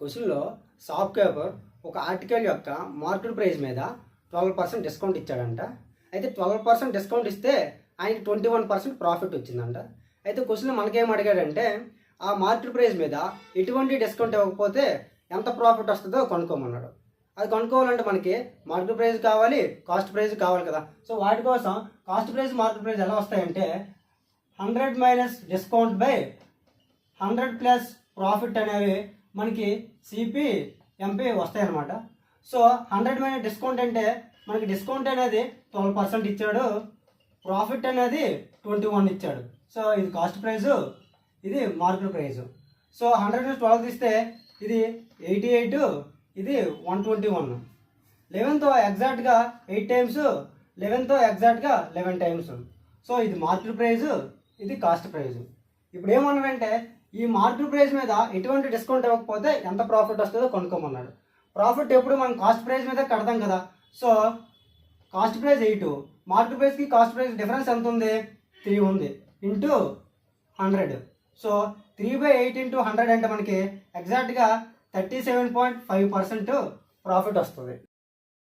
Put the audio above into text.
క్వశ్చన్లో shop keeper ఒక article యొక్క మార్కెట్ ప్రైస్ మీద 12% డిస్కౌంట్ ఇచ్చాడంట. అయితే 12% డిస్కౌంట్ ఇస్తే ఆయనకి 21% ప్రాఫిట్ వచ్చిందంట. అయితే క్వశ్చన్ మనకేం అడిగాడంటే ఆ మార్కెట్ ప్రైస్ మీద ఎటువంటి డిస్కౌంట్ ఇవ్వకపోతే ఎంత ప్రాఫిట్ వస్తుందో కనుక్కోమన్నాడు. అది కనుక్కోవాలంటే మనకి మార్కెట్ ప్రైస్ కావాలి, కాస్ట్ ప్రైస్ కావాలి కదా. సో వాటి కోసం కాస్ట్ ప్రైస్ మార్కెట్ ప్రైస్ ఎలా వస్తాయంటే 100 minus discount by 100 plus profit అనేవి మనకి సిపి ఎంపీ వస్తాయి అన్నమాట. సో 100 మైనస్ డిస్కౌంట్ అంటే మనకి డిస్కౌంట్ అనేది 12% ఇచ్చాడు, ప్రాఫిట్ అనేది 21 ఇచ్చాడు. సో ఇది కాస్ట్ ప్రైజు, ఇది మార్కెట్ ప్రైజు. సో 100 నుంచి 12 తీస్తే ఇది 88, ఇది 121. 11తో ఎగ్జాక్ట్గా 8 టైమ్స్, 11తో ఎగ్జాక్ట్గా 11 టైమ్స్. సో ఇది మార్కెట్ ప్రైజు, ఇది కాస్ట్ ప్రైజు. ఇప్పుడు ఏమన్నాడంటే ఈ మార్కెట్ ప్రైస్ మీద ఎటువంటి డిస్కౌంట్ ఇవ్వకపోతే ఎంత ప్రాఫిట్ వస్తుందో కొనుక్కోమన్నాడు. ప్రాఫిట్ ఎప్పుడు మనం కాస్ట్ ప్రైస్ మీద కడతాం కదా. సో కాస్ట్ ప్రైస్ 8, మార్కెట్ ప్రైస్కి కాస్ట్ ప్రైస్ డిఫరెన్స్ ఎంత ఉంది? 3 ఉంది ఇంటూ 100. సో 3/8 ఇంటూ 100 అంటే మనకి ఎగ్జాక్ట్గా 37.5% ప్రాఫిట్ వస్తుంది.